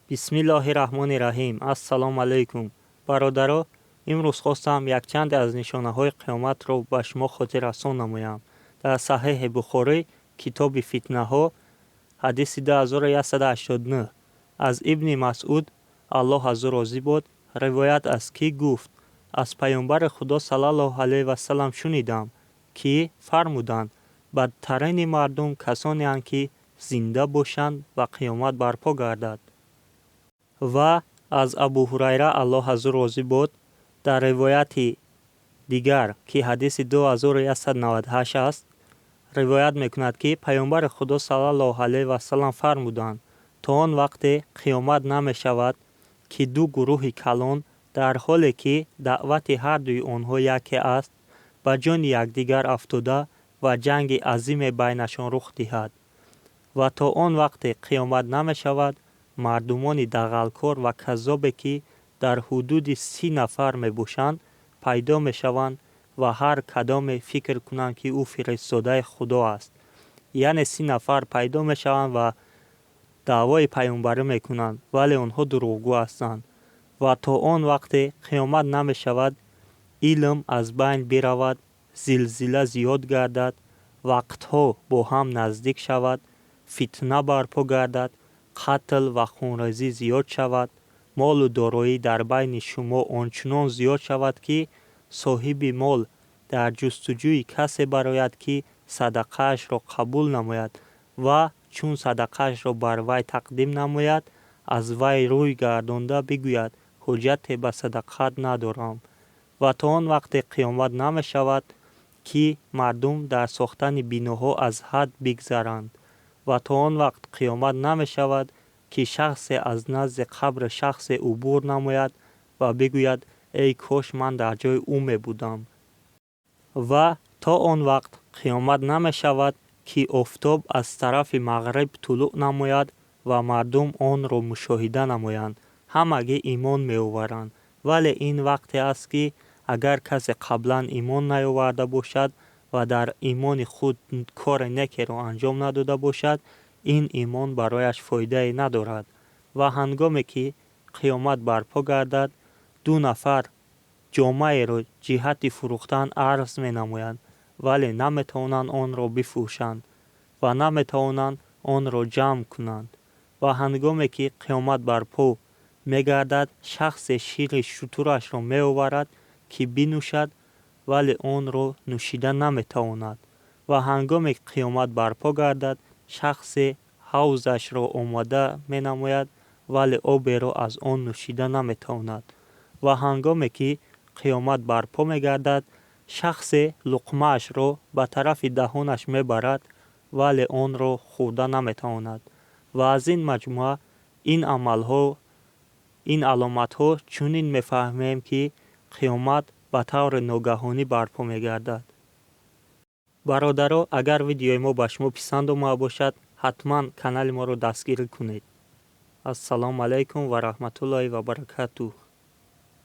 бисмиллаҳир-раҳмонир-раҳим. Ассалому алайкум. Бародаро, имрӯз хостам якчанде аз нишонаҳои қиёматро ба шумо хотиррасон намоям. Дар Саҳиҳи Бухорӣ, китоби фитнаҳо, ҳадиси 2189 аз Ибни Масъуд, Аллоҳ аз ӯ розӣ бод, ривоят аст, ки гуфт: аз паёмбари Худо саллаллоҳу алайҳи васаллам шунидам, ки фармуданд: бадтарини мардум касонеанд, ки зинда бошанд ва қиёмат барпо гардад. ва аз Абу Ҳурайра, Аллоҳ аз ӯ розӣ бод, дар ривояти дигар, ки ҳадиси 2198 аст, ривоят мекунад, ки паёмбари Худо саллаллоҳу алайҳи васаллам фармуданд: то он вақте қиёмат намешавад, ки ду гурӯҳи калон, дар ҳоле ки даъвати ҳардуи онҳо яке аст, ба ҷони якдигар афтода ва ҷанги азиме байнашон рух диҳад. ва то он вақте қиёмат намешавад, мардумони дағалкор ва каззобе, ки дар ҳудуди 30 нафар мебошанд, пайдо мешаванд ва ҳар кадоме фикр кунанд, ки ӯ фиристодаи Худо аст. яъне 30 нафар пайдо мешаванд ва даъвои паёмбарӣ мекунанд, вале онҳо дурӯғгӯ ҳастанд. ва то он вақте қиёмат намешавад, илм аз байн биравад, зилзила зиёд гардад, вақтҳо бо ҳам наздик шавад, фитна барпо гардад, қатл ва хунрезӣ зиёд шавад, молу дороӣ дар байни шумо ончунон зиёд шавад, ки соҳиби мол дар ҷустуҷӯи касе барояд, ки садақаашро қабул намояд, ва чун садақаашро бар вай тақдим намояд, аз вай рӯй гардонда бигӯяд: ҳоҷате ба садақат надорам. ва то он вақте қиёмат намешавад, ки мардум дар сохтани биноҳо аз ҳад бигзаранд. ва то он вақт қиёмат намешавад, ки шахсе аз назди қабри шахсе убур намояд ва бигӯяд: эй кош ман дар ҷои ӯ мебудам. ва то он вақт қиёмат намешавад, ки офтоб аз тарафи мағриб тулӯъ намояд ва мардум онро мушоҳида намоянд. ҳамагӣ имон меоваранд, вале ин вақте аст, ки агар касе қаблан имон наоварда бошад ва дар имони худ кори некеро анҷом надода бошад, ин имон барояш фоидае надорад. ва ҳангоме ки қиёмат барпо гардад, ду нафар ҷомаеро ҷиҳати фурӯхтан арз менамоянд, вале наметавонанд онро бифурӯшанд ва наметавонанд онро ҷамъ кунанд. ва ҳангоме ки қиёмат барпо мегардад, шахсе шири шутурашро меоварад, ки бинӯшад, вале онро нӯшида наметавонад. ва ҳангоме ки қиёмат барпо гардад, шахсе ҳавзашро омода менамояд, вале оберо аз он нӯшида наметавонад. ва ҳангоме ки қиёмат барпо мегардад, шахсе луқмаашро ба тарафи даҳонаш мебарад, вале онро хӯрда наметавонад. ва аз ин маҷмӯа, ин аломатҳо чунин мефаҳмем, ки қиёмат ба таври ногаҳонӣ барпо мегардад. бародаро, агар видеои мо ба шумо писанд омада бошад, ҳатман канали моро дастгирӣ кунед. ассалому алайкум ва раҳматуллоҳи ва баракатуҳ.